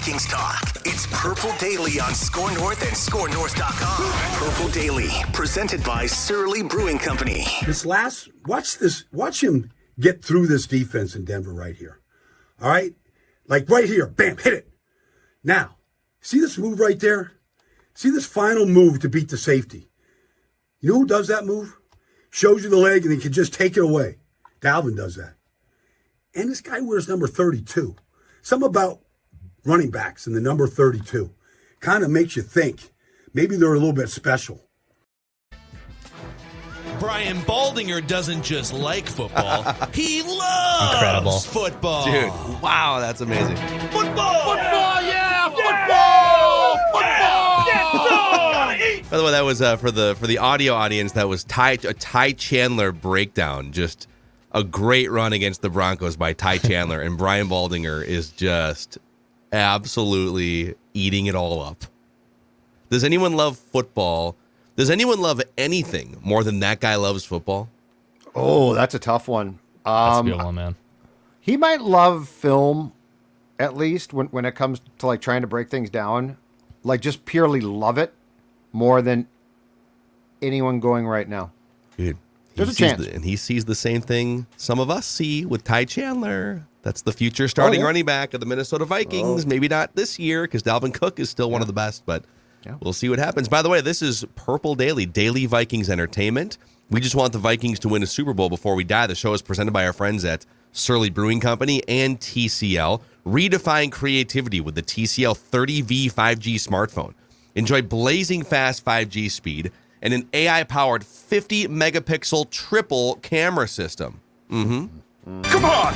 Vikings talk. It's Purple Daily on Score North and ScoreNorth.com. Purple Daily, presented by Surly Brewing Company. Watch him get through this defense in Denver right here. All right? Like right here, bam, hit it. Now, see this move right there? See this final move to beat the safety? You know who does that move? Shows you the leg and he can just take it away. Dalvin does that. And this guy wears number 32. Something about running backs and the number 32 kind of makes you think maybe they're a little bit special. Brian Baldinger doesn't just like football, he loves football. Dude, wow, that's amazing. Football! Yeah! Football! By the way, that was for the audio audience, that was a Ty Chandler breakdown. Just a great run against the Broncos by Ty Chandler, and Brian Baldinger is just absolutely eating it all up. Does anyone love football? Does anyone love anything more than that guy loves football? Oh, that's a tough one. That's a good one, man. He might love film, at least, when it comes to like trying to break things down. Like just purely love it more than anyone going right now. Dude, there's a chance. And he sees the same thing some of us see with Ty Chandler. That's the future starting running back of the Minnesota Vikings. Maybe not this year because Dalvin Cook is still one of the best, but we'll see what happens. By the way, this is Purple Daily, daily Vikings entertainment. We just want the Vikings to win a Super Bowl before we die. The show is presented by our friends at Surly Brewing Company and TCL. Redefine creativity with the TCL 30V 5G smartphone. Enjoy blazing fast 5G speed and an AI-powered 50-megapixel triple camera system. Come on!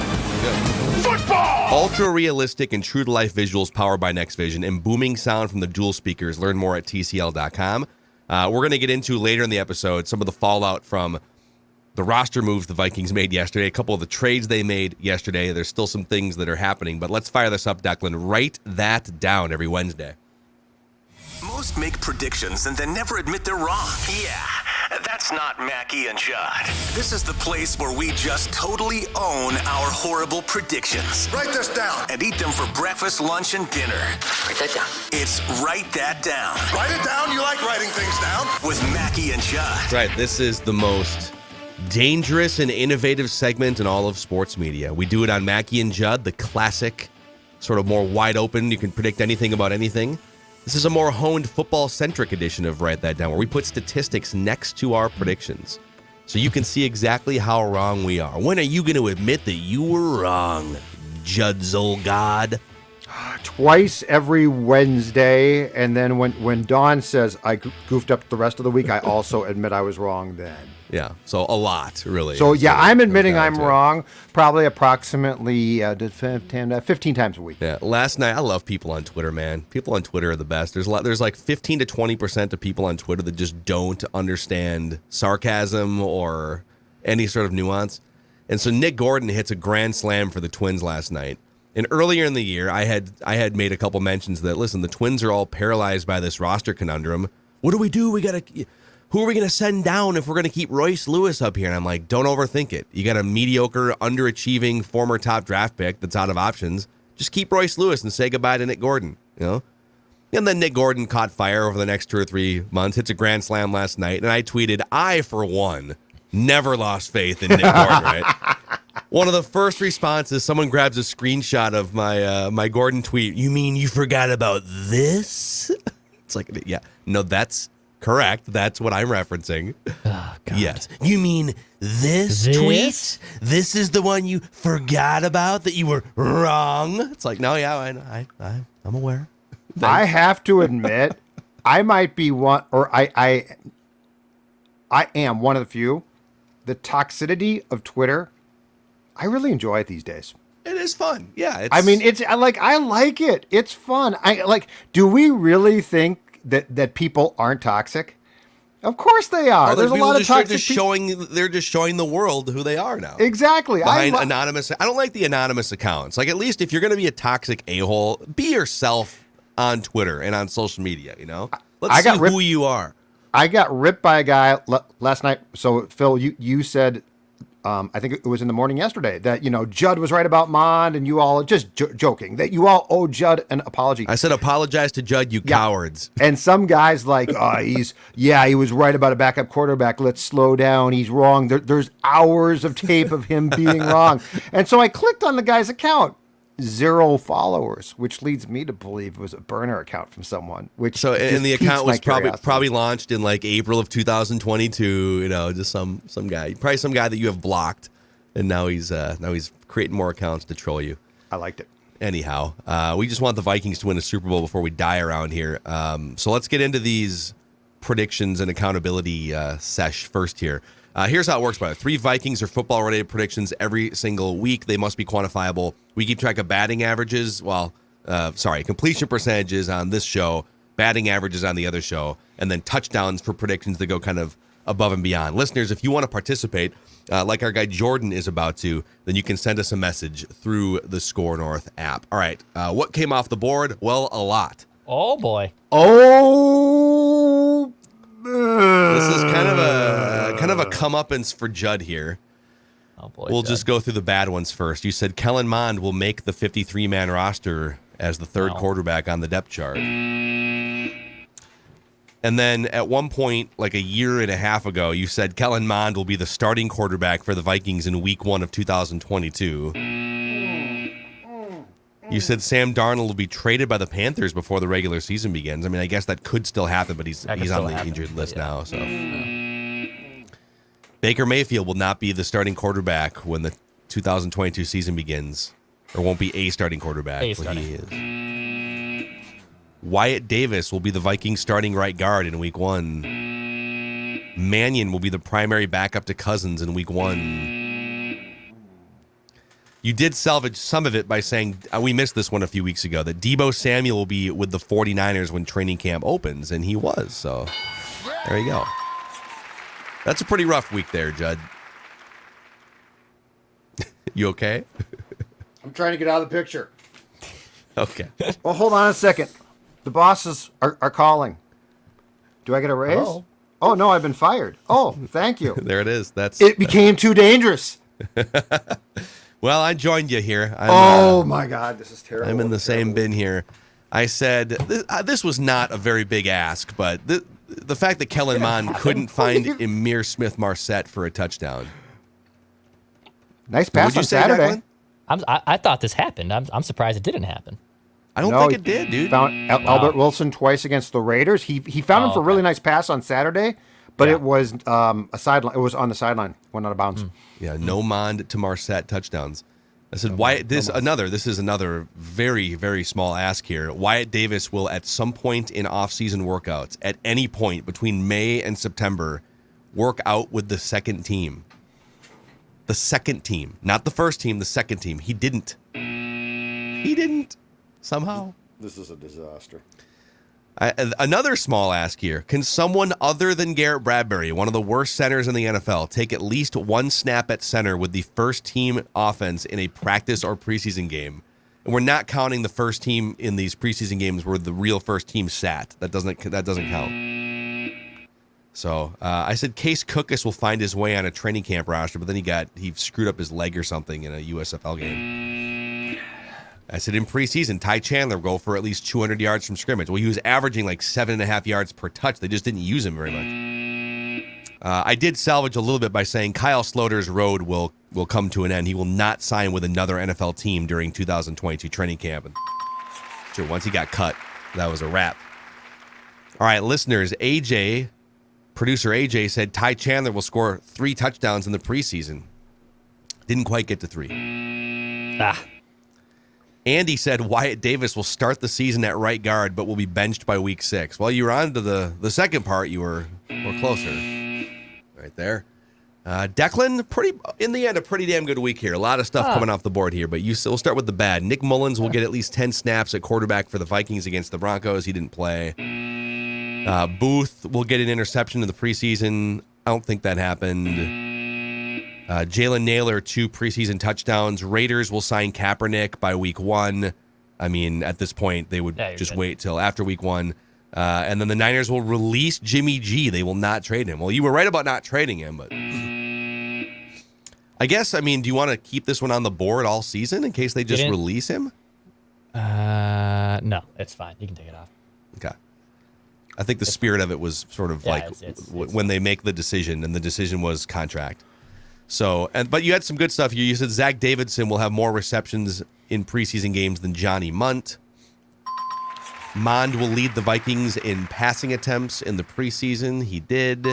Football! Ultra-realistic and true-to-life visuals powered by Next Vision and booming sound from the dual speakers. Learn more at TCL.com. We're going to get into later in the episode some of the fallout from the roster moves the Vikings made yesterday, a couple of the trades they made yesterday. There's still some things that are happening, but let's fire this up, Declan. Write that down every Wednesday. Most make predictions and then never admit they're wrong. Yeah, that's not Mackie and Judd. This is the place where we just totally own our horrible predictions. Write this down. And eat them for breakfast, lunch, and dinner. Write that down. It's Write That Down. Write it down. You like writing things down. With Mackie and Judd. Right, this is the most dangerous and innovative segment in all of sports media. We do it on Mackie and Judd, the classic, sort of more wide open, you can predict anything about anything. This is a more honed football-centric edition of Write That Down, where we put statistics next to our predictions so you can see exactly how wrong we are. When are you going to admit that you were wrong, Judd's old god? Twice every Wednesday, and then when Dawn says I goofed up the rest of the week, I also admit I was wrong then. Yeah, so a lot, really. So, I'm admitting I'm wrong probably approximately 15 times a week. Yeah, last night, I love people on Twitter, man. People on Twitter are the best. There's like 15 to 20% of people on Twitter that just don't understand sarcasm or any sort of nuance. And so Nick Gordon hits a grand slam for the Twins last night. And earlier in the year, I had made a couple mentions that, listen, the Twins are all paralyzed by this roster conundrum. What do? Who are we going to send down if we're going to keep Royce Lewis up here? And I'm like, don't overthink it. You got a mediocre, underachieving former top draft pick that's out of options. Just keep Royce Lewis and say goodbye to Nick Gordon, you know? And then Nick Gordon caught fire over the next 2 or 3 months, hits a grand slam last night, and I tweeted, I, for one, never lost faith in Nick Gordon, right? One of the first responses, someone grabs a screenshot of my Gordon tweet. You mean you forgot about this? It's like, yeah, no, that's correct. That's what I'm referencing. Oh, God. Yes. You mean this tweet? This is the one you forgot about that you were wrong? It's like, no, yeah, I'm aware. I have to admit, I might be one, or I am one of the few. The toxicity of Twitter, I really enjoy it these days. It is fun. Yeah. I like it. It's fun. Do we really think that people aren't toxic? Of course they are. There's a lot of toxic people. They're just showing the world who they are now. Exactly. Behind anonymous. I don't like the anonymous accounts. Like, at least if you're going to be a toxic a-hole, be yourself on Twitter and on social media, you know? Let's see who you are. I got ripped by a guy last night. So, Phil, you said I think it was in the morning yesterday, that, Judd was right about Mond, and you all just joking, that you all owe Judd an apology. I said apologize to Judd, you cowards. And some guys like, he was right about a backup quarterback. Let's slow down. He's wrong. There's hours of tape of him being wrong. And so I clicked on the guy's account. 0 followers, which leads me to believe it was a burner account from someone. And the account was probably launched in like April of 2022. Just some guy, probably some guy that you have blocked, and now he's creating more accounts to troll you. I liked it. Anyhow, we just want the Vikings to win a Super Bowl before we die around here. So let's get into these predictions and accountability sesh first here. Here's how it works, by the way. 3 Vikings or football-related predictions every single week. They must be quantifiable. We keep track of batting averages. Completion percentages on this show, batting averages on the other show, and then touchdowns for predictions that go kind of above and beyond. Listeners, if you want to participate, like our guy Jordan is about to, then you can send us a message through the Score North app. All right, what came off the board? Well, a lot. Oh, boy. Oh, this is kind of a comeuppance for Judd here. Oh boy. We'll just go through the bad ones first. You said Kellen Mond will make the 53-man roster as the third quarterback on the depth chart. And then at one point, like a year and a half ago, you said Kellen Mond will be the starting quarterback for the Vikings in week 1 of 2022. You said Sam Darnold will be traded by the Panthers before the regular season begins. I mean, I guess that could still happen, but he's on the injured list now. So Baker Mayfield will not be the starting quarterback when the 2022 season begins, or won't be a starting quarterback. He is. Wyatt Davis will be the Vikings starting right guard in week 1. Mannion will be the primary backup to Cousins in week 1. You did salvage some of it by saying, we missed this one a few weeks ago, that Deebo Samuel will be with the 49ers when training camp opens, and he was. So there you go. That's a pretty rough week there, Judd. You okay? I'm trying to get out of the picture. Okay. Well, hold on a second. The bosses are calling. Do I get a raise? Oh, no, I've been fired. Oh, thank you. There it is. It became too dangerous. Well, I joined you here. My God, this is terrible. I'm in the same bin here. I said this was not a very big ask, but the fact that Kellen Mond couldn't find Emir Smith-Marset for a touchdown. Nice pass on Saturday. I thought this happened. I'm surprised it didn't happen. I don't think it did, dude. Found Albert Wilson twice against the Raiders. He found him for a really nice pass on Saturday, but it was a sideline. It was on the sideline, went out of bounds. Yeah, no Mond to Marset touchdowns. I said, Wyatt. This is another very, very small ask here. Wyatt Davis will, at some point in off-season workouts, at any point between May and September, work out with the second team. The second team, not the first team. The second team. He didn't. Somehow. This is a disaster. Another small ask here. Can someone other than Garrett Bradbury, one of the worst centers in the NFL, take at least one snap at center with the first team offense in a practice or preseason game? And we're not counting the first team in these preseason games where the real first team sat. That doesn't count. So I said Case Cookus will find his way on a training camp roster, but then he screwed up his leg or something in a USFL game. I said in preseason, Ty Chandler will go for at least 200 yards from scrimmage. Well, he was averaging like 7.5 yards per touch. They just didn't use him very much. I did salvage a little bit by saying Kyle Sloter's road will come to an end. He will not sign with another NFL team during 2022 training camp. And sure, once he got cut, that was a wrap. All right, listeners, producer AJ said Ty Chandler will score 3 touchdowns in the preseason. Didn't quite get to 3. Andy said Wyatt Davis will start the season at right guard, but will be benched by week 6. Well, you were on to the second part. You were closer. Right there. Declan, in the end, a pretty damn good week here. A lot of stuff coming off the board here, but we'll start with the bad. Nick Mullins will get at least 10 snaps at quarterback for the Vikings against the Broncos. He didn't play. Booth will get an interception in the preseason. I don't think that happened. Jalen Naylor, 2 preseason touchdowns. Raiders will sign Kaepernick by week 1. I mean, at this point, they would just wait till after week 1. And then the Niners will release Jimmy G. They will not trade him. Well, you were right about not trading him, but I guess, do you want to keep this one on the board all season in case they just release him? No, it's fine. You can take it off. Okay. I think the spirit of it was sort of when they make the decision, and the decision was contract. So, but you had some good stuff here. You said Zach Davidson will have more receptions in preseason games than Johnny Munt. Mond will lead the Vikings in passing attempts in the preseason. He did.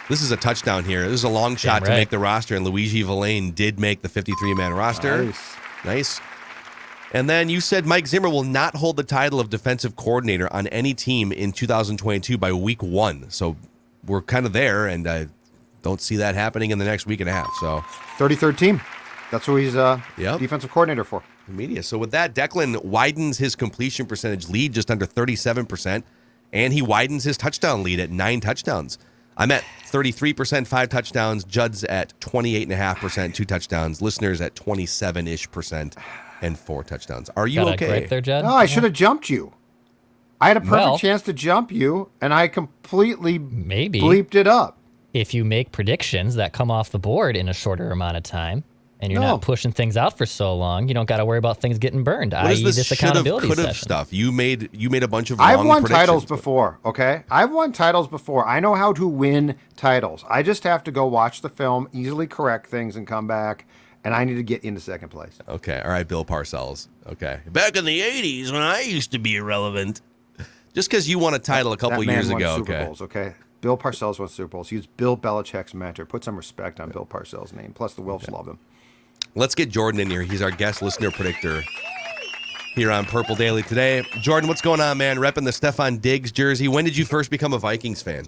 This is a touchdown here. This is a long shot to make the roster, and Luigi Villain did make the 53-man roster. Nice. And then you said Mike Zimmer will not hold the title of defensive coordinator on any team in 2022 by week 1. So we're kind of there, and I don't see that happening in the next week and a half. So 33rd team. That's who he's defensive coordinator for. Media. So with that, Declan widens his completion percentage lead just under 37%, and he widens his touchdown lead at 9 touchdowns. I'm at 33%, 5 touchdowns. Judd's at 28.5%, 2 touchdowns. Listeners at 27-ish% and 4 touchdowns. Are you okay? Right there, Judd? No, I should have jumped you. I had a perfect chance to jump you, and I completely bleeped it up. If you make predictions that come off the board in a shorter amount of time, and you're not pushing things out for so long, you don't got to worry about things getting burned. What is this accountability could have stuff? You made a bunch of wrong I've won predictions, titles before, okay? I've won titles before. I know how to win titles. I just have to go watch the film, easily correct things, and come back, and I need to get into second place. Okay, all right, Bill Parcells. Okay. Back in the 80s when I used to be irrelevant. Just because you won a title a couple years ago, Super Bowls, okay? Bill Parcells won Super Bowls. He was Bill Belichick's mentor. Put some respect on Bill Parcells' name. Plus, the Wilfs love him. Let's get Jordan in here. He's our guest listener predictor here on Purple Daily today. Jordan, what's going on, man? Repping the Stefon Diggs jersey. When did you first become a Vikings fan?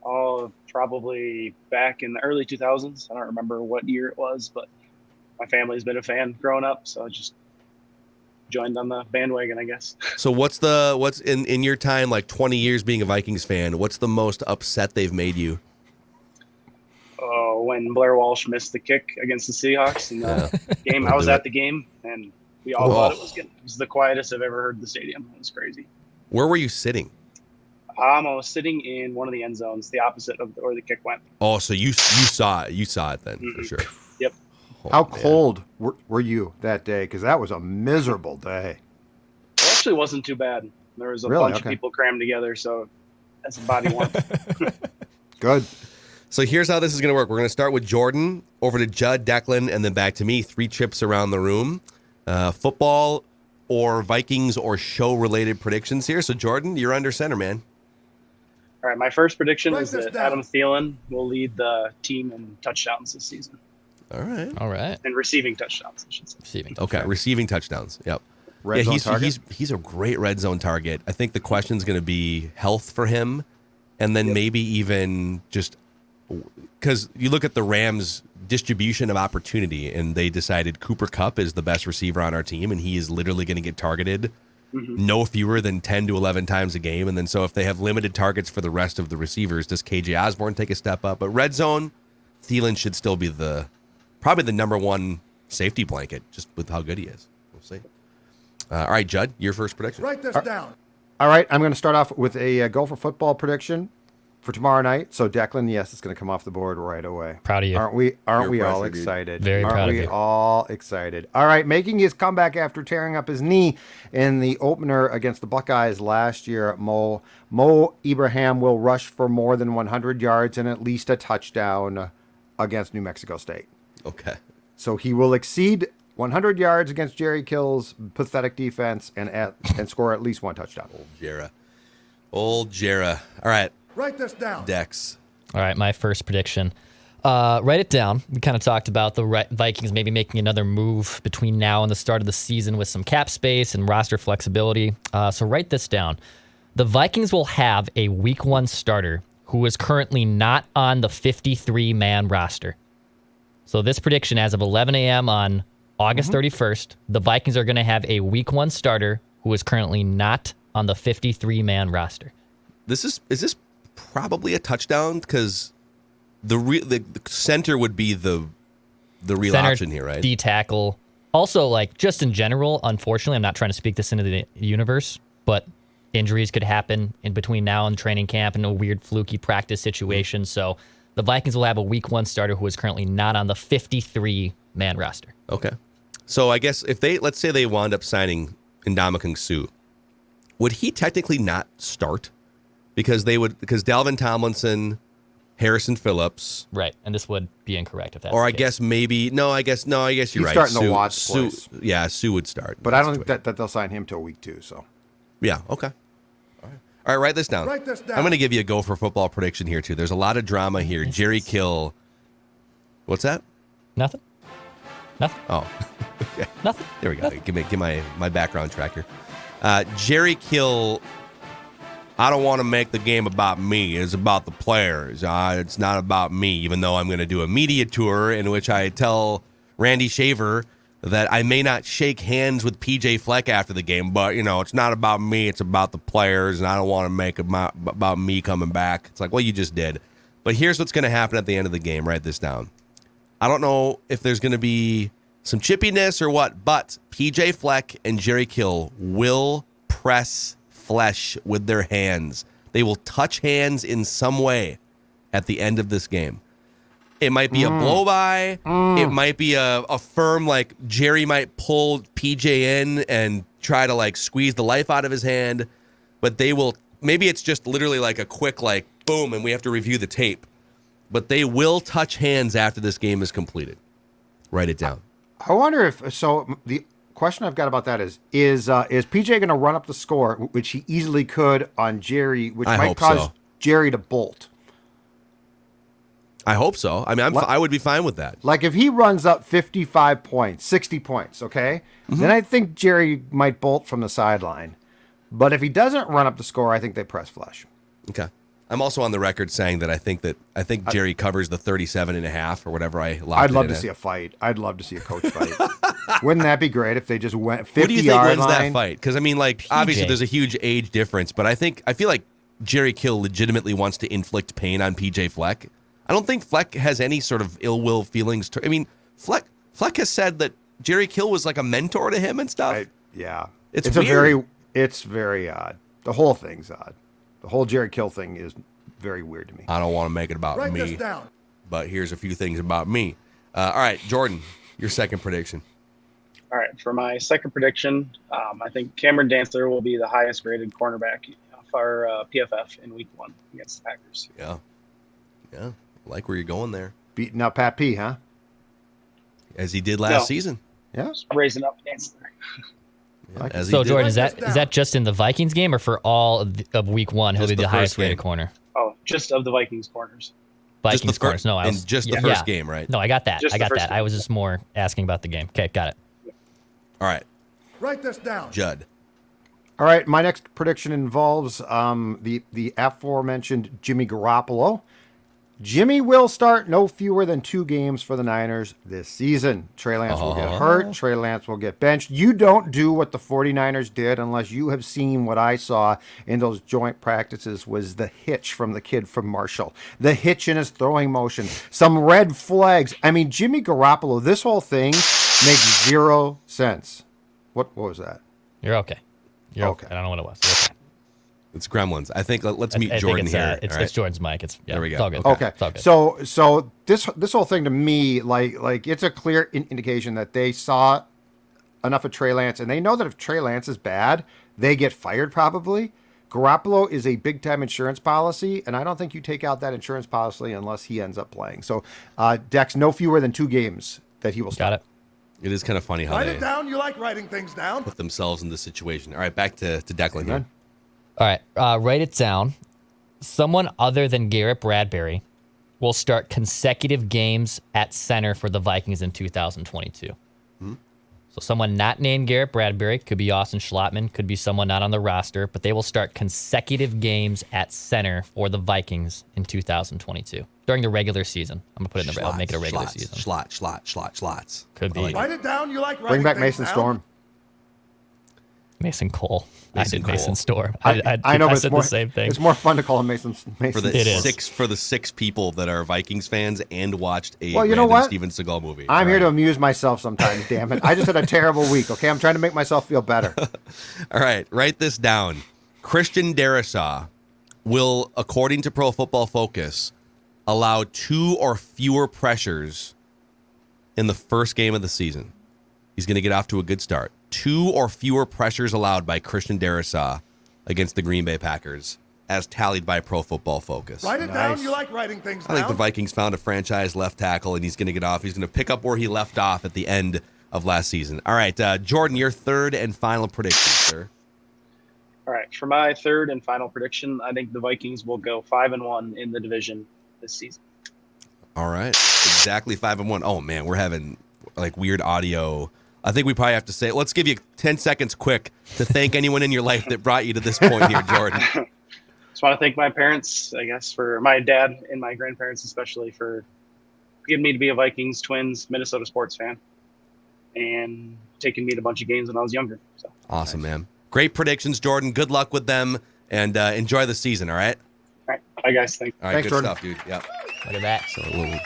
Oh, probably back in the early 2000s. I don't remember what year it was, but my family's been a fan growing up, so I just joined on the bandwagon, I guess. So what's in your time, like 20 years being a Vikings fan, what's the most upset they've made you? When Blair Walsh missed the kick against the Seahawks in the game. I was at the game, and we all thought it was good. It was the quietest I've ever heard the stadium. It was crazy. Where were you sitting? I was sitting in one of the end zones, the opposite of where the kick went. Oh, so you saw it. You saw it then, for sure. Yep. Oh, How cold were you that day? Because that was a miserable day. It actually wasn't too bad. There was a bunch of people crammed together, so that's a body warmth. Good. So here's how this is going to work. We're going to start with Jordan, over to Judd, Declan, and then back to me. 3 trips around the room. Football or Vikings or show-related predictions here. So, Jordan, you're under center, man. All right, my first prediction is that Adam Thielen will lead the team in touchdowns this season. All right. And receiving touchdowns, I should say. Receiving touchdowns. Yep. Red zone target? He's a great red zone target. I think the question is going to be health for him, and then maybe even just because you look at the Rams' distribution of opportunity, and they decided Cooper Kupp is the best receiver on our team, and he is literally going to get targeted no fewer than 10 to 11 times a game. And then so if they have limited targets for the rest of the receivers, does KJ Osborne take a step up? But red zone, Thielen should still be probably the number one safety blanket, just with how good he is. We'll see. All right, Judd, your first prediction. Write this down. All right, I'm going to start off with a Gopher football prediction for tomorrow night. So Declan, yes, it's going to come off the board right away. Proud of you. Aren't we all excited? Very proud of you. Aren't we all excited? All right, making his comeback after tearing up his knee in the opener against the Buckeyes last year, Mo Ibrahim will rush for more than 100 yards and at least a touchdown against New Mexico State. Okay. So he will exceed 100 yards against Jerry Kill's pathetic defense and score at least 1 touchdown. Old Jera. All right. Write this down. Dex. All right, my first prediction. Write it down. We kind of talked about the Vikings maybe making another move between now and the start of the season with some cap space and roster flexibility. So write this down. The Vikings will have a week 1 starter who is currently not on the 53-man roster. So this prediction, as of 11 a.m. on August 31st, the Vikings are going to have a week 1 starter who is currently not on the 53-man roster. Is this probably a touchdown? Because the center would be the real Center, option here, right? D tackle. Also, like, just in general, unfortunately, I'm not trying to speak this into the universe, but injuries could happen in between now and training camp in a weird fluky practice situation. So the Vikings will have a week 1 starter who is currently not on the 53-man roster. Okay. So I guess if let's say they wound up signing Ndamukong Suh, would he technically not start? Because Dalvin Tomlinson, Harrison Phillips. Right. And this would be incorrect if that's Or the I case. guess maybe, I guess you're He's right. starting the Watts place. Yeah, Suh would start. But I don't think that they'll sign him till week 2. So Yeah, okay. All right, write this down. Write this down. I'm going to give you a go for football prediction here, too. There's a lot of drama here. Jerry Kill. What's that? Nothing? Oh. Yeah. Nothing? There we go. Give my background tracker. Jerry Kill, I don't want to make the game about me. It's about the players. It's not about me, even though I'm going to do a media tour in which I tell Randy Shaver that I may not shake hands with PJ Fleck after the game, but, it's not about me. It's about the players, and I don't want to make it about me coming back. It's like, well, you just did. But here's what's going to happen at the end of the game. Write this down. I don't know if there's going to be some chippiness or what, but PJ Fleck and Jerry Kill will press flesh with their hands. They will touch hands in some way at the end of this game. It might be a blow-by. It might be a firm, like, Jerry might pull PJ in and try to, squeeze the life out of his hand. But they will, maybe it's just literally like a quick, boom, and we have to review the tape. But they will touch hands after this game is completed. Write it down. I wonder if, so the question I've got about that is PJ going to run up the score, which he easily could on Jerry, which might cause Jerry to bolt? I hope so. I mean, I would be fine with that. Like if he runs up 55 points, 60 points, okay? Then I think Jerry might bolt from the sideline. But if he doesn't run up the score, I think they press flush. Okay. I'm also on the record saying that I think Jerry covers the 37.5 or whatever I locked I'd love in to at. see a fight. I'd love to see a coach fight. Wouldn't that be great if they just went 50-yard line? Who do you think wins that fight? Because, I mean, obviously PJ. there's a huge age difference, but I feel like Jerry Kill legitimately wants to inflict pain on PJ Fleck. I don't think Fleck has any sort of ill will feelings. Fleck has said that Jerry Kill was like a mentor to him and stuff. It's weird. It's very odd. The whole thing's odd. The whole Jerry Kill thing is very weird to me. I don't want to make it about Write me, this down. but here's a few things about me. All right, Jordan, your second prediction. All right, for my second prediction, I think Cameron Dantzler will be the highest graded cornerback for PFF in Week 1 against the Packers. Yeah, I like where you're going there. Beating up Pat P, huh? As he did last season. Yeah. Just raising up Dantzler. Yeah, as he So, did. Jordan, is that just in the Vikings game or for all of Week 1? He'll Just be the the highest first rated game. corner. Oh, just of the Vikings corners. Vikings corners. No, I was the first game, right? No, I got that. Just I the got first that. game. I was just more asking about the game. Okay, got it. All right, Write this down. Judd. All right, my next prediction involves the aforementioned Jimmy Garoppolo. Jimmy will start no fewer than 2 games for the Niners this season. Trey Lance will get hurt. Trey Lance will get benched. You don't do what the 49ers did unless you have seen what I saw in those joint practices was the hitch from the kid from Marshall. The hitch in his throwing motion. Some red flags. I mean, Jimmy Garoppolo, this whole thing makes 0 sense. What was that? You're okay. You're Okay. okay. I don't know what it was. You're okay. It's Gremlins. I think let's meet I Jordan think it's, here. It's, all right? it's Jordan's mic. There we go. It's all good. Okay. It's all good. So this whole thing to me, like it's a clear indication that they saw enough of Trey Lance, and they know that if Trey Lance is bad, they get fired probably. Garoppolo is a big time insurance policy, and I don't think you take out that insurance policy unless he ends up playing. So Dex, no fewer than 2 games that he will start. Got it. It is kind of funny how Write they it down. You like writing things down. put themselves in this situation. All right, back to Declan here. All right, write it down. Someone other than Garrett Bradbury will start consecutive games at center for the Vikings in 2022. So someone not named Garrett Bradbury, could be Austin Schlottman, could be someone not on the roster, but they will start consecutive games at center for the Vikings in 2022 during the regular season. I'm gonna put it in the I'll make it a regular season. Slots. Could be Write it down. You like writing Bring back things Mason down. Storm. Mason Cole. I Mason did Cole. Mason Storm. I know, I but said it's more, the same thing. It's more fun to call him Mason. For the It is. six people that are Vikings fans and watched a Well, you know random what? Steven Seagal movie. I'm All here to right. amuse myself sometimes, damn it. I just had a terrible week, okay? I'm trying to make myself feel better. All right, write this down. Christian Darrisaw will, according to Pro Football Focus, allow 2 or fewer pressures in the first game of the season, he's going to get off to a good start. 2 or fewer pressures allowed by Christian Darrisaw against the Green Bay Packers, as tallied by Pro Football Focus. Write it down. You like writing things down. I think the Vikings found a franchise left tackle, and he's going to get off. He's going to pick up where he left off at the end of last season. All right, Jordan, your third and final prediction, sir. All right, for my third and final prediction, I think the Vikings will go 5-1 in the division this season. All right, exactly 5-1. Oh man, we're having like weird audio. I think we probably have to say, let's give you 10 seconds quick to thank anyone in your life that brought you to this point here, Jordan. Just want to thank my parents, I guess, for my dad and my grandparents, especially for getting me to be a Vikings, Twins, Minnesota sports fan, and taking me to a bunch of games when I was younger. So. Awesome, man. Great predictions, Jordan. Good luck with them, and enjoy the season, all right? All right. Bye, guys. Thanks. All right, Thanks, good Jordan. stuff, dude. Yep. Look at that. So a little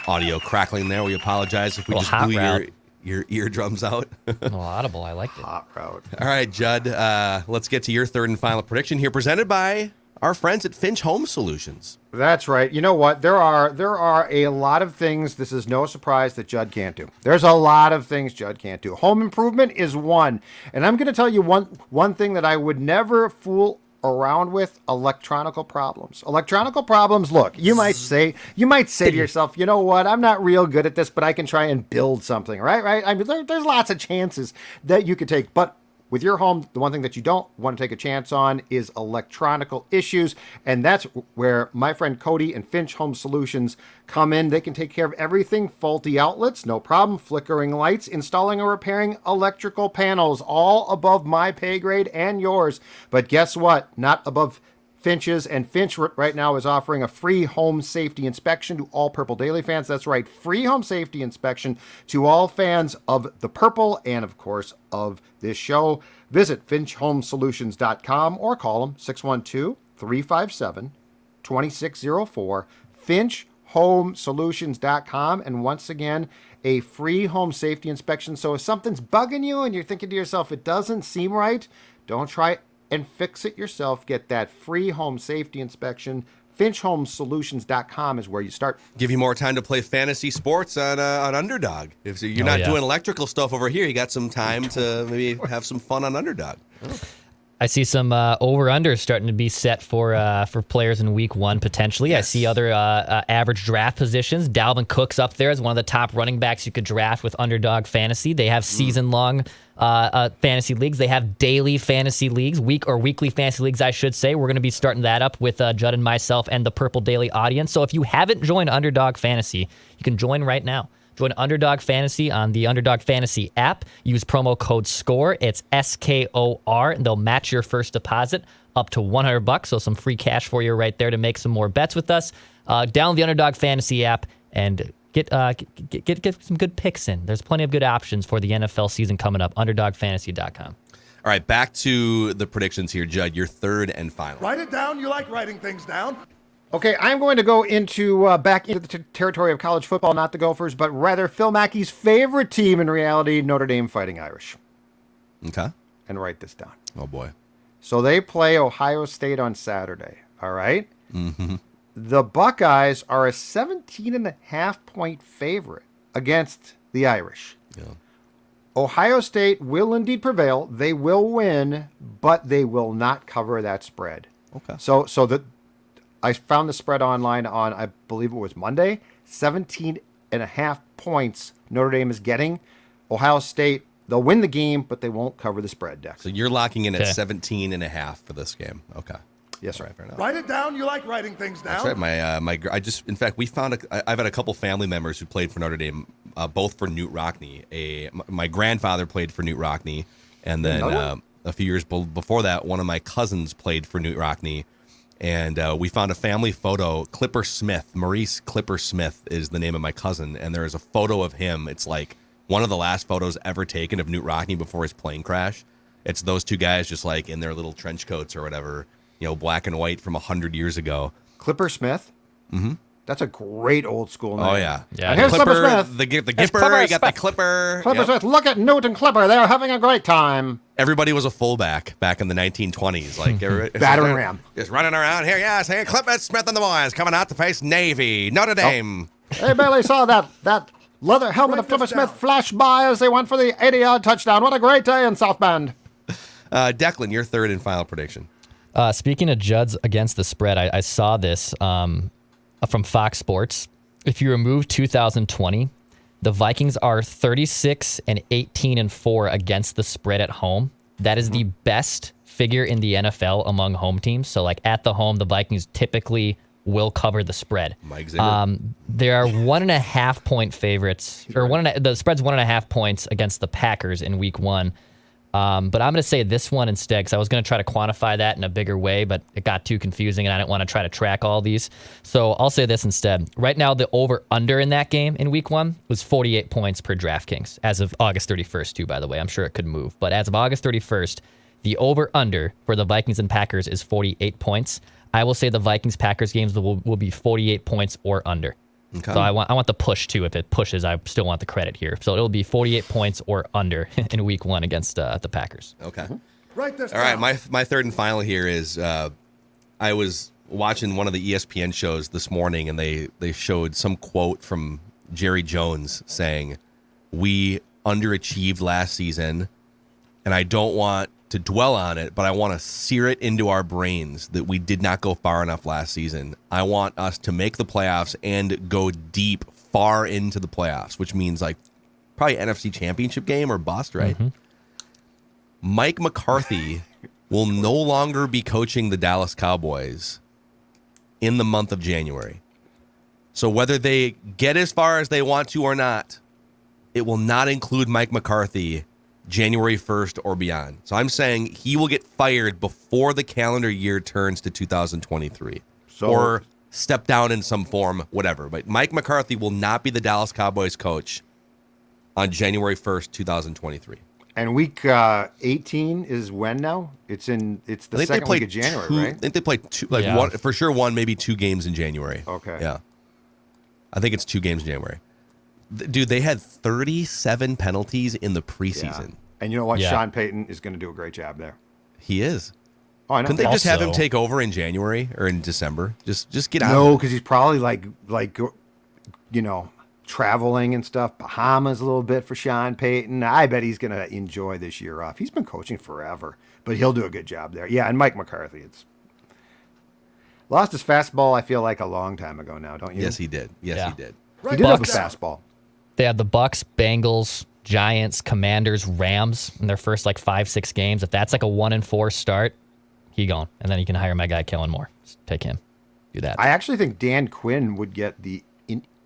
audio crackling there. We apologize if we just Hot blew route. your eardrums out. Oh, audible. I liked it. Hot route. All right, Judd, let's get to your third and final prediction here, presented by our friends at Finch Home Solutions. That's right. You know what? There are a lot of things. This is no surprise that Judd can't do. There's a lot of things Judd can't do. Home improvement is one. And I'm going to tell you one thing that I would never fool around with: electronical problems. Electronical problems, look, you might say to yourself, you know what, I'm not real good at this, but I can try and build something, right? I mean, there's lots of chances that you could take, but with your home, the one thing that you don't want to take a chance on is electronical issues, and that's where my friend Cody and Finch Home Solutions come in. They can take care of everything: faulty outlets, no problem, flickering lights, installing or repairing electrical panels, all above my pay grade and yours. But guess what? Not above Finch's, and Finch right now is offering a free home safety inspection to all Purple Daily fans. That's right, free home safety inspection to all fans of the Purple and, of course, of this show. Visit finchhomesolutions.com or call them 612-357-2604, finchhomesolutions.com. And once again, a free home safety inspection. So if something's bugging you and you're thinking to yourself, it doesn't seem right, don't try and fix it yourself. Get that free home safety inspection. finchhomesolutions.com is where you start. Give you more time to play fantasy sports on Underdog. If you're not doing electrical stuff over here, you got some time to maybe have some fun on Underdog. I see some over-unders starting to be set for players in Week 1 potentially. Yes. I see other average draft positions. Dalvin Cook's up there as one of the top running backs you could draft with Underdog Fantasy. They have season-long fantasy leagues. They have daily fantasy leagues, weekly fantasy leagues, I should say. We're going to be starting that up with Judd and myself and the Purple Daily audience. So if you haven't joined Underdog Fantasy, you can join right now. Join Underdog Fantasy on the Underdog Fantasy app. Use promo code SCORE. It's SKOR, and they'll match your first deposit up to $100. So some free cash for you right there to make some more bets with us. Download the Underdog Fantasy app and get some good picks in. There's plenty of good options for the NFL season coming up. UnderdogFantasy.com. All right, back to the predictions here, Judd. Your third and final. Write it down. You like writing things down. Okay, I'm going to go into back into the territory of college football, not the Gophers, but rather Phil Mackey's favorite team in reality, Notre Dame Fighting Irish. Okay. And write this down. Oh, boy. So they play Ohio State on Saturday, all right? Mm-hmm. The Buckeyes are a 17.5-point favorite against the Irish. Yeah. Ohio State will indeed prevail. They will win, but they will not cover that spread. Okay. So I found the spread online on, I believe it was Monday, 17.5 points Notre Dame is getting. Ohio State, they'll win the game, but they won't cover the spread, Dex. So you're locking in at 17.5 for this game. Okay. Yes, sir. Right, fair enough. Write it down. You like writing things down. That's right. In fact, we found I've had a couple family members who played for Notre Dame, both for Newt Rockne. My grandfather played for Newt Rockne, and then a few years before that, one of my cousins played for Newt Rockne. And we found a family photo. Maurice Clipper Smith is the name of my cousin, and there is a photo of him. It's like one of the last photos ever taken of Newt Rockne before his plane crash. It's those two guys just like in their little trench coats or whatever, black and white from 100 years ago. Clipper Smith? Mm-hmm. That's a great old school name. Oh, yeah. And here's Clipper Smith. The Gipper, you got the Clipper. Clipper Smith, look at Newt and Clipper. They're having a great time. everybody was a fullback back in the 1920s. Like battering ram. Just running around here. Yeah, say Clifford Smith and the boys coming out to face Navy, Notre Dame. Hey, Bailey, saw that leather helmet of Clifford Smith flash by as they went for the 80-yard touchdown. What a great day in South Bend. Declan, your third and final prediction. Speaking of Judd's against the spread, I saw this from Fox Sports. If you remove 2020, the Vikings are 36-18-4 against the spread at home. That is the best figure in the NFL among home teams. So, like at the home, the Vikings typically will cover the spread. Mike Zimmer. There are 1.5 point favorites, or the spread's 1.5 points against the Packers in Week 1. But I'm going to say this one instead because I was going to try to quantify that in a bigger way, but it got too confusing and I didn't want to try to track all these. So I'll say this instead. Right now, the over-under in that game in Week 1 was 48 points per DraftKings as of August 31st, too, by the way. I'm sure it could move. But as of August 31st, the over-under for the Vikings and Packers is 48 points. I will say the Vikings-Packers games will be 48 points or under. Okay. So I want the push, too. If it pushes, I still want the credit here. So it'll be 48 points or under in Week 1 against the Packers. Okay. Write this All right, down. my third and final here is I was watching one of the ESPN shows this morning, and they showed some quote from Jerry Jones saying, "We underachieved last season, and I don't want to dwell on it, but I want to sear it into our brains that we did not go far enough last season. I want us to make the playoffs and go deep, far into the playoffs," which means like probably NFC Championship game or bust, right? Mm-hmm. Mike McCarthy will no longer be coaching the Dallas Cowboys in the month of January. So whether they get as far as they want to or not, it will not include Mike McCarthy January 1st or beyond. So I'm saying he will get fired before the calendar year turns to 2023. Or step down in some form, whatever. But Mike McCarthy will not be the Dallas Cowboys coach on January 1st, 2023. And week 18 is when now? It's the second week of January, right? I think they play two, one, for sure one, maybe 2 games in January. Okay. Yeah. I think it's 2 games in January. Dude, they had 37 penalties in the preseason. Yeah. And you know what? Yeah. Sean Payton is going to do a great job there. He is. Oh, I know. Couldn't they just have him take over in January or in December? Just get out. No, because he's probably like traveling and stuff. Bahamas a little bit for Sean Payton. I bet he's going to enjoy this year off. He's been coaching forever, but he'll do a good job there. Yeah, and Mike McCarthy, it's lost his fastball, I feel like, a long time ago now, don't you? Yes, he did. He did. He did have a fastball. They had the Bucks, Bengals, Giants, Commanders, Rams in their first 5-6 games. If that's a 1-4 start, he gone. And then you can hire my guy Kellen Mond. Just take him. Do that. I actually think Dan Quinn would get the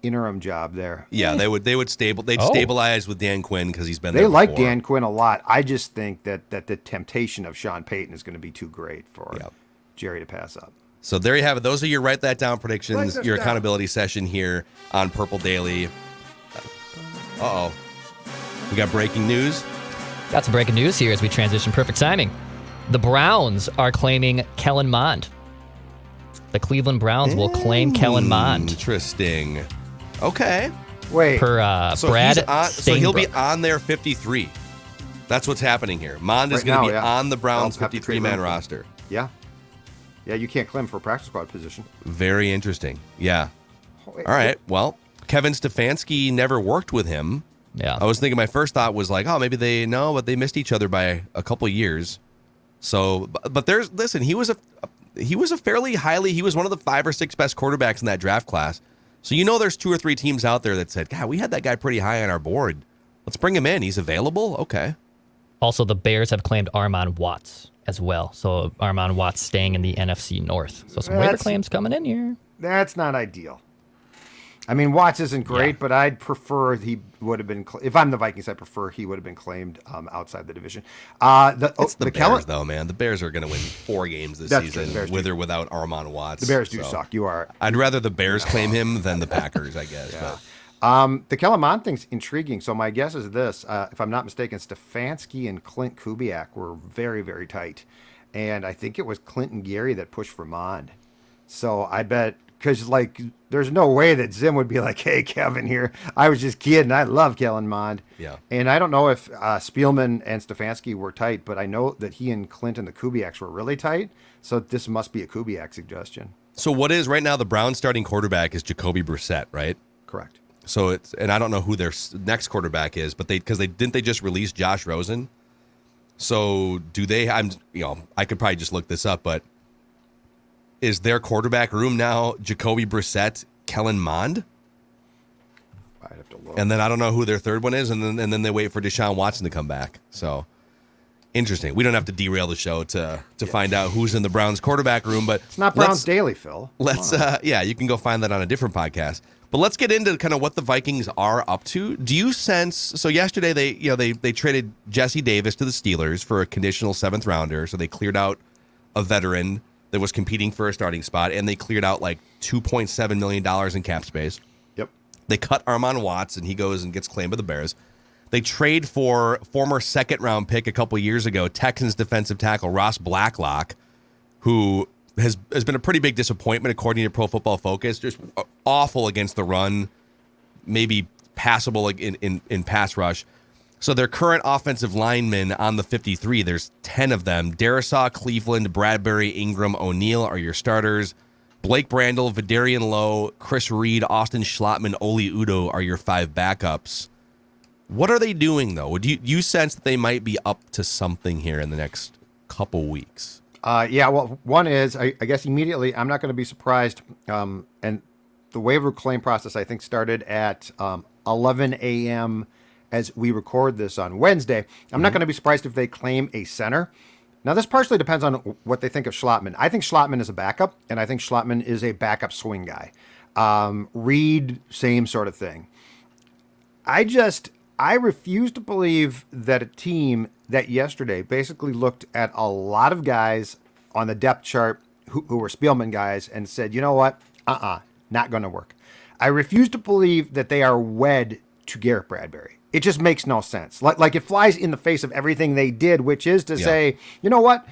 interim job there. Yeah, they'd stabilize with Dan Quinn because he's been there. They like Dan Quinn a lot. I just think that the temptation of Sean Payton is going to be too great for Jerry to pass up. So there you have it. Those are your write that down predictions, your accountability session here on Purple Daily. Uh-oh. We got breaking news. Got some breaking news here as we transition. Perfect timing. The Browns are claiming Kellen Mond. The Cleveland Browns will claim Kellen Mond. Interesting. Okay. Wait. Per Brad so he'll be on their 53. That's what's happening here. Mond is going to be on the Browns 53-man roster. Yeah. Yeah, you can't claim for a practice squad position. Very interesting. Yeah. All right. Well, Kevin Stefanski never worked with him. Yeah. I was thinking my first thought was maybe they missed each other by a couple of years. So, but he was a fairly highly, he was one of the 5 or 6 best quarterbacks in that draft class. So, there's 2 or 3 teams out there that said, God, we had that guy pretty high on our board. Let's bring him in. He's available. Okay. Also, the Bears have claimed Armon Watts as well. So Armon Watts staying in the NFC North. So some waiver claims coming in here. That's not ideal. I mean, Watts isn't great, but I'd prefer he would have been. If I'm the Vikings, I prefer he would have been claimed outside the division. It's the Bears, though, man. The Bears are going to win 4 games this season, with or without Armon Watts. The Bears do suck. I'd rather the Bears claim him than the Packers, I guess. Yeah. But. The Kellen Mond thing's intriguing. So my guess is this: if I'm not mistaken, Stefanski and Clint Kubiak were very, very tight, and I think it was Clint and Gary that pushed for Mond. So I bet because like there's no way that Zim would be like, hey, Kevin here. I was just kidding. I love Kellen Mond. Yeah. And I don't know if Spielman and Stefanski were tight, but I know that he and Clint and the Kubiaks were really tight. So this must be a Kubiak suggestion. So what is right now the Browns starting quarterback is Jacoby Brissett, right? Correct. So it's, and I don't know who their next quarterback is, but they just release Josh Rosen. So do they? I could probably just look this up, but is their quarterback room now Jacoby Brissett, Kellen Mond? I'd have to look. And then I don't know who their third one is, and then they wait for Deshaun Watson to come back. So interesting. We don't have to derail the show to find out who's in the Browns quarterback room, but it's not Browns Daily, Phil. You can go find that on a different podcast. But let's get into kind of what the Vikings are up to. Do you sense? So yesterday they traded Jesse Davis to the Steelers for a conditional 7th rounder. So they cleared out a veteran that was competing for a starting spot, and they cleared out like $2.7 million in cap space. Yep. They cut Armon Watts, and he goes and gets claimed by the Bears. They trade for former 2nd-round pick a couple years ago, Texans defensive tackle Ross Blacklock, who has been a pretty big disappointment according to Pro Football Focus. Just awful against the run, maybe passable in pass rush. So their current offensive linemen on the 53, there's 10 of them. Darisaw, Cleveland, Bradbury, Ingram, O'Neal are your starters. Blake Brandel, Vidarian Lowe, Chris Reed, Austin Schlottman, Oli Udo are your 5 backups. What are they doing, though? Do you sense that they might be up to something here in the next couple weeks? Well, one is, I guess immediately, I'm not going to be surprised. And the waiver claim process, I think, started at 11 a.m. as we record this on Wednesday. I'm not going to be surprised if they claim a center. Now, this partially depends on what they think of Schlottman. I think Schlottman is a backup, and I think Schlottman is a backup swing guy. Reed, same sort of thing. I refuse to believe that a team that yesterday basically looked at a lot of guys on the depth chart who were Spielman guys and said, you know what? Not going to work. I refuse to believe that they are wed to Garrett Bradbury. It just makes no sense. Like it flies in the face of everything they did, which is to say, you know what?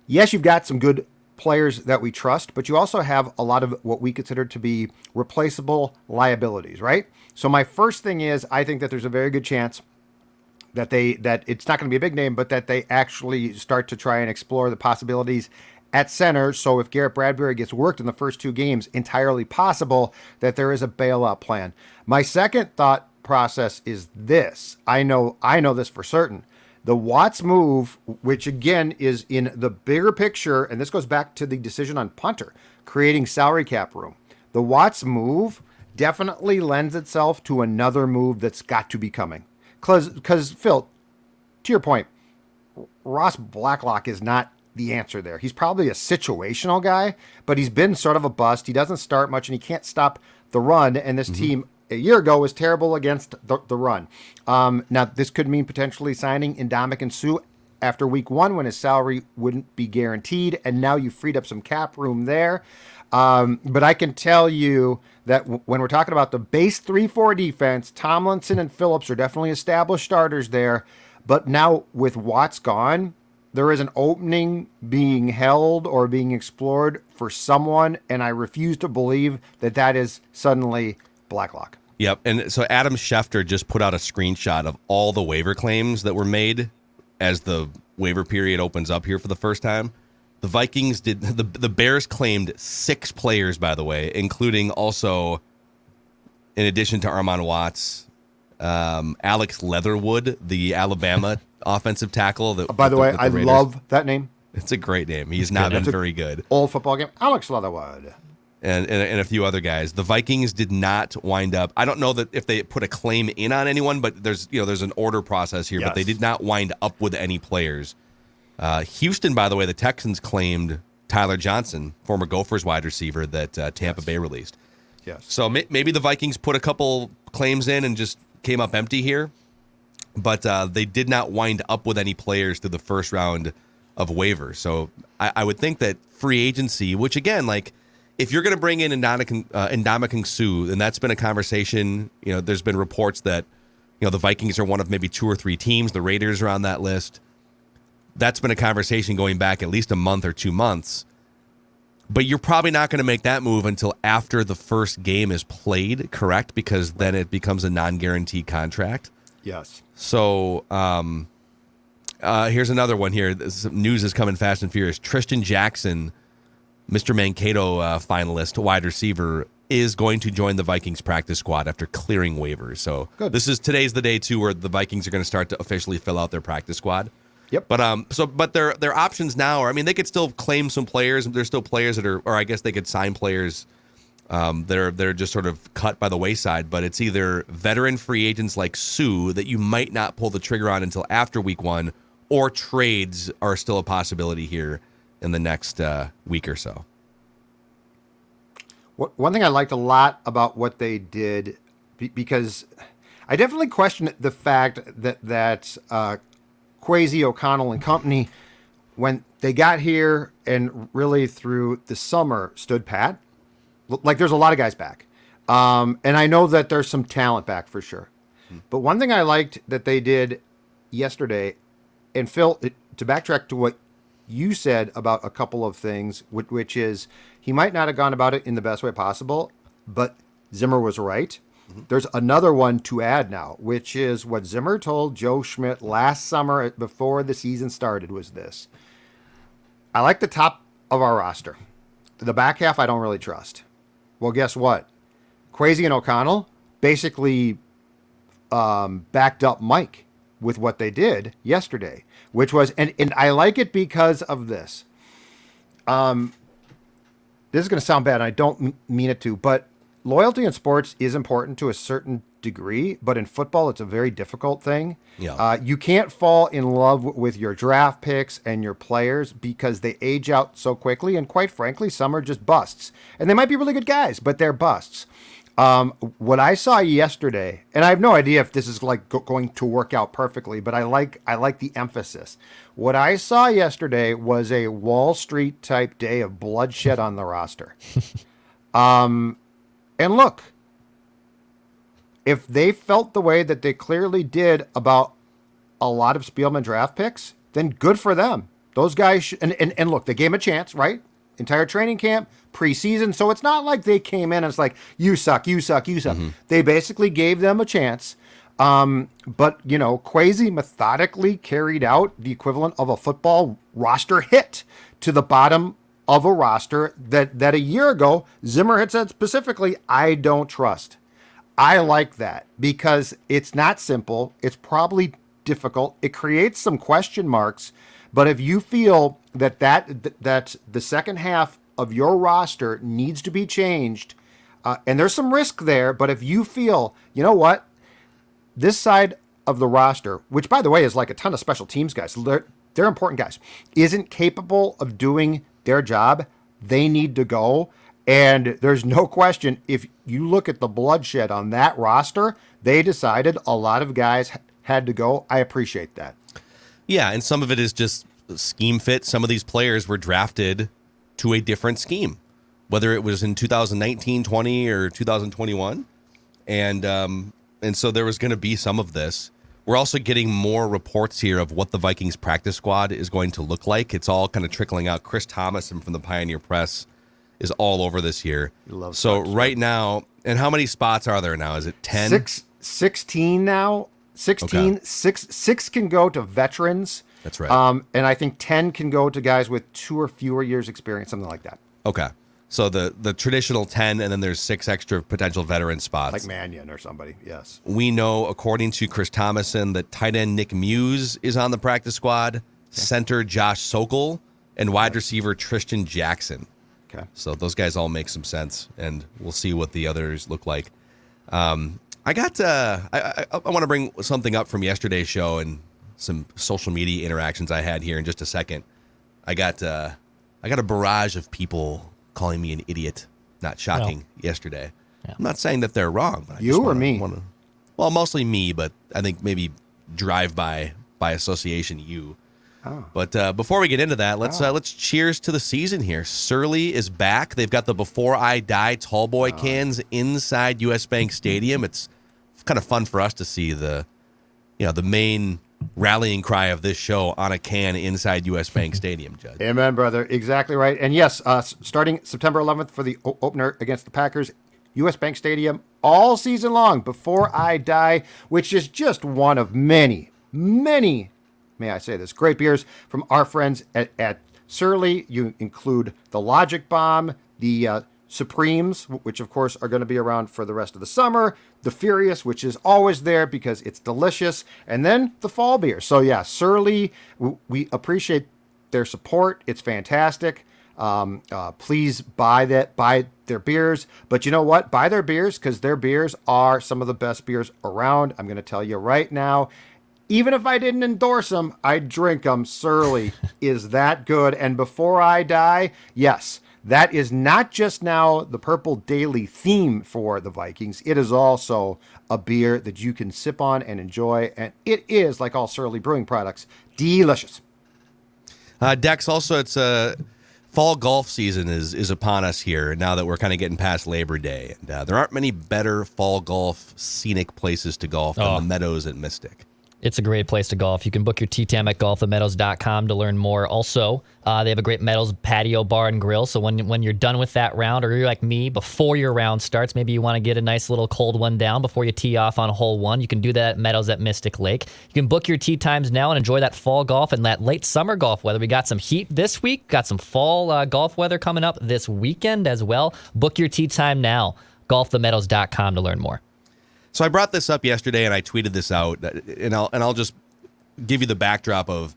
Yes, you've got some good players that we trust, but you also have a lot of what we consider to be replaceable liabilities, right? So my first thing is, I think that there's a very good chance that it's not going to be a big name, but that they actually start to try and explore the possibilities at center. So if Garrett Bradbury gets worked in the first 2 games, entirely possible that there is a bailout plan. My second thought process is this. I know this for certain. The Watts move, which again is in the bigger picture, and this goes back to the decision on punter, creating salary cap room. The Watts move definitely lends itself to another move that's got to be coming. Because Phil, to your point, Ross Blacklock is not the answer there. He's probably a situational guy, but he's been sort of a bust. He doesn't start much, and he can't stop the run, and this team a year ago was terrible against the run. Now, this could mean potentially signing Ndamukong Suh after week 1 when his salary wouldn't be guaranteed, and now you freed up some cap room there. But I can tell you that when we're talking about the base 3-4 defense, Tomlinson and Phillips are definitely established starters there. But now with Watts gone, there is an opening being held or being explored for someone, and I refuse to believe that is suddenly Blacklock. Yep. And so Adam Schefter just put out a screenshot of all the waiver claims that were made as the waiver period opens up here for the first time. The Vikings the Bears claimed 6 players, by the way, including also, in addition to Armon Watts, Alex Leatherwood, the Alabama offensive tackle. By the way, I love that name. It's a great name. He's not been very good. Old football game. Alex Leatherwood. And a few other guys. The Vikings did not wind up. I don't know that if they put a claim in on anyone, but there's an order process here. Yes. But they did not wind up with any players. Houston, by the way, the Texans claimed Tyler Johnson, former Gophers wide receiver that Tampa Bay released. Yes. So maybe the Vikings put a couple claims in and just came up empty here, but they did not wind up with any players through the first round of waivers. So I would think that free agency, which again, like, if you're going to bring in Ndamukong Suh, and that's been a conversation, there's been reports that, the Vikings are one of maybe 2 or 3 teams. The Raiders are on that list. That's been a conversation going back at least a month or 2 months. But you're probably not going to make that move until after the first game is played, correct? Because then it becomes a non-guaranteed contract. Yes. So here's another one here. This news is coming fast and furious. Tristan Jackson, Mr. Mankato finalist, wide receiver, is going to join the Vikings practice squad after clearing waivers. So Good. Today's the day, too, where the Vikings are going to start to officially fill out their practice squad. Yep. But their options now are, I mean, they could still claim some players. There's still players that are, or I guess they could sign players that are just sort of cut by the wayside. But it's either veteran free agents like Sue that you might not pull the trigger on until after week 1, or trades are still a possibility here in the next week or so. One thing I liked a lot about what they did, because I definitely question the fact that Kwesi, O'Connell, and company, when they got here and really through the summer, stood pat. Like, there's a lot of guys back. And I know that there's some talent back for sure. But one thing I liked that they did yesterday, and Phil, to backtrack to what you said about a couple of things, which is he might not have gone about it in the best way possible, but Zimmer was right. There's another one to add now, which is what Zimmer told Joe Schmidt last summer before the season started was this. I like the top of our roster. The back half, I don't really trust. Well, guess what? Kwesi and O'Connell basically backed up Mike with what they did yesterday, which was, and I like it because of this. This is going to sound bad, and I don't mean it to, but loyalty in sports is important to a certain degree, but in football, it's a very difficult thing. Yeah. You can't fall in love with your draft picks and your players because they age out so quickly, and quite frankly, some are just busts. And they might be really good guys, but they're busts. What I saw yesterday, and I have no idea if this is like going to work out perfectly, but I like the emphasis. What I saw yesterday was a Wall Street type day of bloodshed on the roster. And look, if they felt the way that they clearly did about a lot of Spielman draft picks, then good for them. Those guys, and look, they gave him a chance, right? Entire training camp, preseason. So it's not like they came in and it's like, you suck, you suck, you suck. They basically gave them a chance. But, you know, Kwesi methodically carried out the equivalent of a football roster hit to the bottom of a roster that a year ago, Zimmer had said specifically, I don't trust. I like that because it's not simple. It's probably difficult. It creates some question marks. But if you feel that the second half of your roster needs to be changed, and there's some risk there, but if you feel, you know what, this side of the roster, which by the way is like a ton of special teams guys, they're important guys, isn't capable of doing their job, they need to go. And there's no question, if you look at the bloodshed on that roster, they decided a lot of guys had to go. I appreciate that. Yeah, and some of it is just scheme fit. Some of these players were drafted to a different scheme, whether it was in 2019, 20, or 2021. And so there was going to be some of this. We're also getting more reports here of what the Vikings practice squad is going to look like. It's all kind of trickling out. Chris Thomason from the Pioneer Press is all over this here. So right now, and how many spots are there now? Is it 10? 16 now. 16. Okay. Six can go to veterans. That's right. And I think 10 can go to guys with 2 or fewer years experience, something like that. Okay. So the traditional 10, and then there's 6 extra potential veteran spots. Like Mannion or somebody, yes. We know, according to Chris Thomason, that tight end Nick Muse is on the practice squad, center Josh Sokol, and wide receiver Tristan Jackson. Okay. So those guys all make some sense, and we'll see what the others look like. I want to bring something up from yesterday's show and some social media interactions I had here in just a second. I got a barrage of people calling me an idiot. Not shocking. Yesterday. Yeah. I'm not saying that they're wrong. But you or me? Well, mostly me, but I think maybe drive by association you. Oh. But before we get into that, let's cheers to the season here. Surly is back. They've got the Before I Die tall boy cans inside US Bank Stadium. It's kind of fun for us to see the main rallying cry of this show on a can inside U.S. Bank Stadium, Judd. Amen, brother. Exactly right. And yes, starting September 11th for the opener against the Packers, U.S. Bank Stadium all season long, Before I Die, which is just one of many, may I say this, great beers from our friends at Surly. You include the Logic Bomb, the Supremes, which of course are going to be around for the rest of the summer, the Furious, which is always there because it's delicious, and then the fall beer. So yeah, Surly, we appreciate their support. It's fantastic. Please buy their beers. But you know what? Buy their beers, because their beers are some of the best beers around. I'm going to tell you right now, even if I didn't endorse them, I'd drink them. Surly is that good. And Before I Die, yes, that is not just now the Purple Daily theme for the Vikings. It is also a beer that you can sip on and enjoy. And it is, like all Surly Brewing products, delicious. Dex, also, it's fall golf season is upon us here now that we're kind of getting past Labor Day. And there aren't many better fall golf scenic places to golf than the Meadows at Mystic. It's a great place to golf. You can book your tee time at golfthemeadows.com to learn more. Also, they have a great Meadows patio bar and grill. So when you're done with that round, or you're like me, before your round starts, maybe you want to get a nice little cold one down before you tee off on hole one. You can do that at Meadows at Mystic Lake. You can book your tee times now and enjoy that fall golf and that late summer golf weather. We got some heat this week, got some fall golf weather coming up this weekend as well. Book your tee time now. golfthemeadows.com to learn more. So I brought this up yesterday and I tweeted this out, and I'll just give you the backdrop of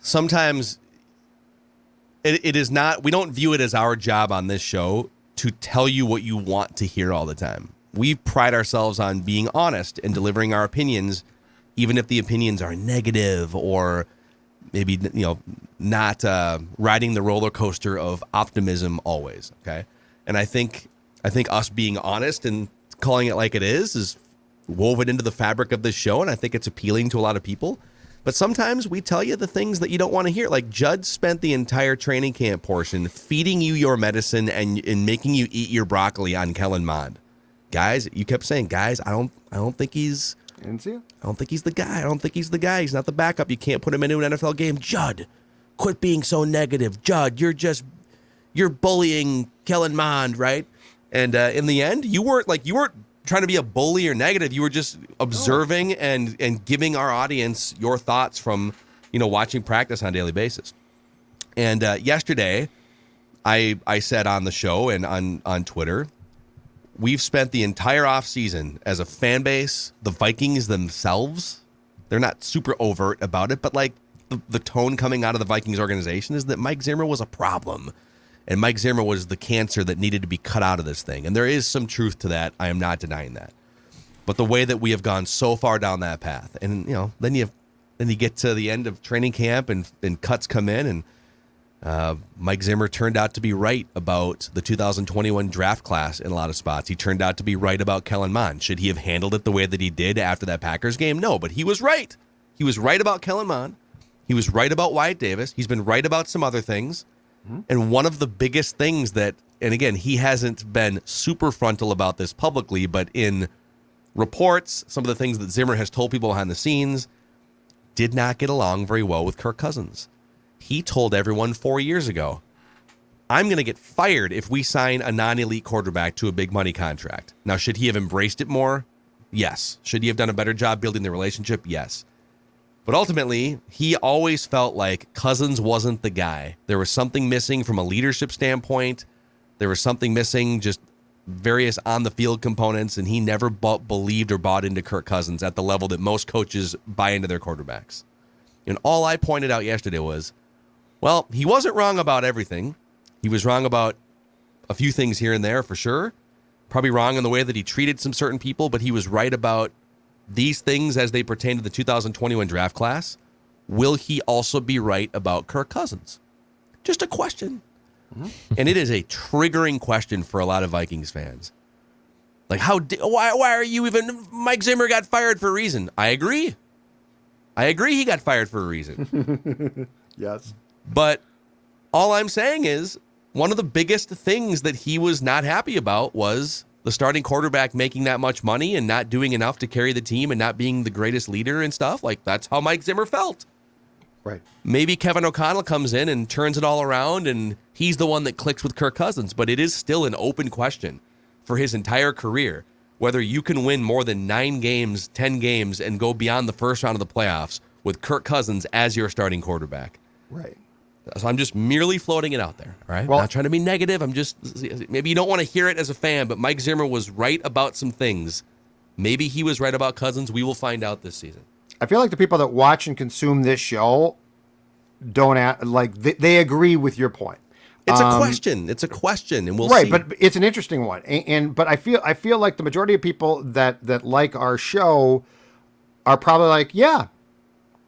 sometimes it is not, we don't view it as our job on this show to tell you what you want to hear all the time. We pride ourselves on being honest and delivering our opinions, even if the opinions are negative or maybe, not riding the roller coaster of optimism always. Okay. And I think us being honest and calling it like it is woven into the fabric of this show, and I think it's appealing to a lot of people. But sometimes we tell you the things that you don't want to hear. Like Judd spent the entire training camp portion feeding you your medicine and making you eat your broccoli on Kellen Mond. Guys, you kept saying, guys, I don't think he's the guy. I don't think he's the guy. He's not the backup. You can't put him into an NFL game. Judd, quit being so negative. Judd, you're bullying Kellen Mond, right? And in the end, you weren't trying to be a bully or negative. You were just observing and giving our audience your thoughts from, watching practice on a daily basis. And yesterday, I said on the show and on Twitter, we've spent the entire offseason as a fan base, the Vikings themselves, they're not super overt about it, but like the tone coming out of the Vikings organization is that Mike Zimmer was a problem. And Mike Zimmer was the cancer that needed to be cut out of this thing. And there is some truth to that. I am not denying that. But the way that we have gone so far down that path, and then you get to the end of training camp and cuts come in, and Mike Zimmer turned out to be right about the 2021 draft class in a lot of spots. He turned out to be right about Kellen Mond. Should he have handled it the way that he did after that Packers game? No, but he was right. He was right about Kellen Mond. He was right about Wyatt Davis. He's been right about some other things. And one of the biggest things that, and again, he hasn't been super frontal about this publicly, but in reports, some of the things that Zimmer has told people behind the scenes, did not get along very well with Kirk Cousins. He told everyone 4 years ago, I'm going to get fired if we sign a non-elite quarterback to a big money contract. Now, should he have embraced it more? Yes. Should he have done a better job building the relationship? Yes. But ultimately, he always felt like Cousins wasn't the guy. There was something missing from a leadership standpoint. There was something missing, just various on-the-field components, and he never believed or bought into Kirk Cousins at the level that most coaches buy into their quarterbacks. And all I pointed out yesterday was, well, he wasn't wrong about everything. He was wrong about a few things here and there for sure. Probably wrong in the way that he treated some certain people, but he was right about these things as they pertain to the 2021 draft class. Will he also be right about Kirk Cousins? Just a question. And it is a triggering question for a lot of Vikings fans. Like, why are you even, Mike Zimmer got fired for a reason. I agree he got fired for a reason. Yes. But all I'm saying is one of the biggest things that he was not happy about was the starting quarterback making that much money and not doing enough to carry the team and not being the greatest leader and stuff. Like, that's how Mike Zimmer felt. Right. Maybe Kevin O'Connell comes in and turns it all around and he's the one that clicks with Kirk Cousins, but it is still an open question for his entire career, whether you can win more than 9 games, 10 games, and go beyond the first round of the playoffs with Kirk Cousins as your starting quarterback. Right. So I'm just merely floating it out there, all right? Well, not trying to be negative. I'm just, maybe you don't want to hear it as a fan, but Mike Zimmer was right about some things. Maybe he was right about Cousins. We will find out this season. I feel like the people that watch and consume this show they agree with your point. It's a question. It's a question, and we'll right, see. But it's an interesting one. But I feel like the majority of people that like our show are probably like, yeah,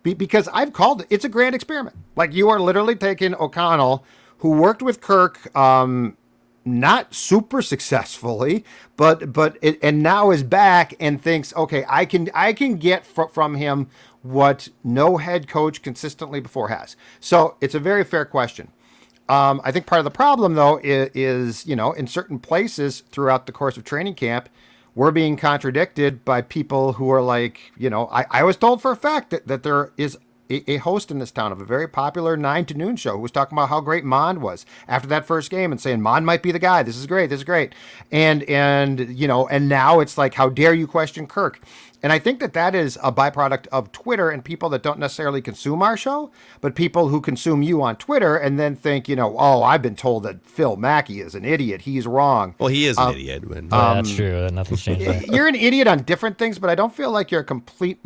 because I've called it. It's a grand experiment. Like, you are literally taking O'Connell, who worked with Kirk, not super successfully, and now is back and thinks, okay, I can get from him what no head coach consistently before has. So it's a very fair question. I think part of the problem, though, is in certain places throughout the course of training camp, we're being contradicted by people who are like, I was told for a fact that there is a host in this town of a very popular 9 to noon show who was talking about how great Mond was after that first game and saying Mond might be the guy. This is great. And now it's like, how dare you question Kirk? And I think that is a byproduct of Twitter and people that don't necessarily consume our show, but people who consume you on Twitter and then think, I've been told that Phil Mackey is an idiot. He's wrong. Well, he is an idiot. That's true. Nothing's changed there. You're an idiot on different things, but I don't feel like you're a complete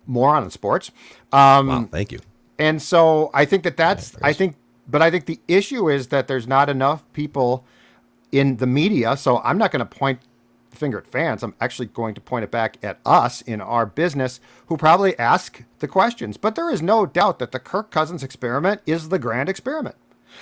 moron in sports. Wow, thank you. And so I think I think the issue is that there's not enough people in the media. So I'm not going to point the finger at fans. I'm actually going to point it back at us in our business who probably ask the questions. But there is no doubt that the Kirk Cousins experiment is the grand experiment.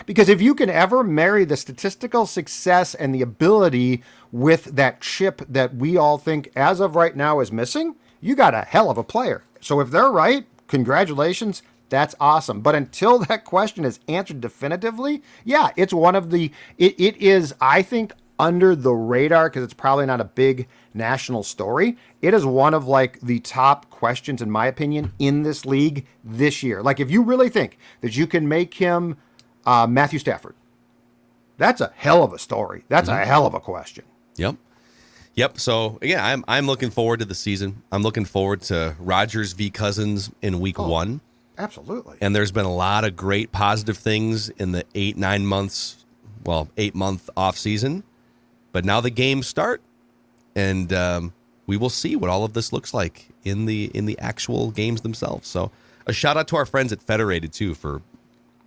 Because if you can ever marry the statistical success and the ability with that chip that we all think as of right now is missing, you got a hell of a player. So if they're right, congratulations, that's awesome. But until that question is answered definitively, yeah, it's one of it is, I think, under the radar because it's probably not a big national story. It is one of the top questions, in my opinion, in this league this year. Like, if you really think that you can make him Matthew Stafford, that's a hell of a story. That's a hell of a question. Yep. So again, I'm looking forward to the season. I'm looking forward to Rodgers v. Cousins in week 1. Absolutely. And there's been a lot of great positive things in the 8 month off season. But now the games start, and we will see what all of this looks like in the actual games themselves. So a shout out to our friends at Federated too for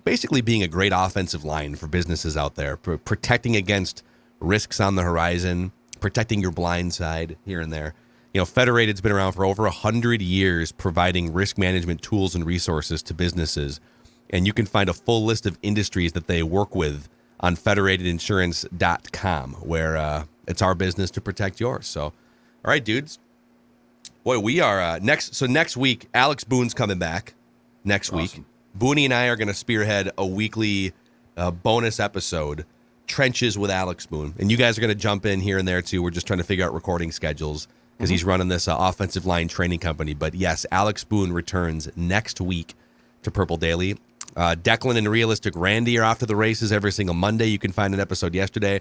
basically being a great offensive line for businesses out there, protecting against risks on the horizon, protecting your blind side here and there. Federated's been around for over 100 years providing risk management tools and resources to businesses. And you can find a full list of industries that they work with on federatedinsurance.com, where it's our business to protect yours. So, all right, dudes. Boy, we are next week, Alex Boone's coming back next week. Booney and I are going to spearhead a weekly bonus episode, Trenches with Alex Boone. And you guys are going to jump in here and there, too. We're just trying to figure out recording schedules because he's running this offensive line training company. But, yes, Alex Boone returns next week to Purple Daily. Declan and Realistic Randy are off to the races every single Monday. You can find an episode yesterday.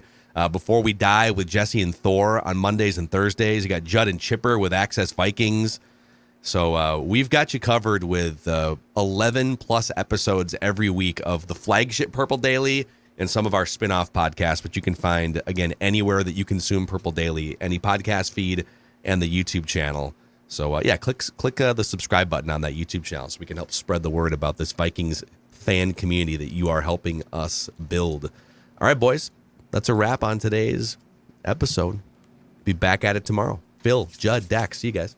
Before We Die with Jesse and Thor on Mondays and Thursdays. You got Judd and Chipper with Access Vikings. So we've got you covered with 11-plus episodes every week of the flagship Purple Daily and some of our spin-off podcasts, which you can find, again, anywhere that you consume Purple Daily, any podcast feed, and the YouTube channel. So, click the subscribe button on that YouTube channel so we can help spread the word about this Vikings fan community that you are helping us build. All right, boys, that's a wrap on today's episode. Be back at it tomorrow. Phil, Judd, Dax, see you guys.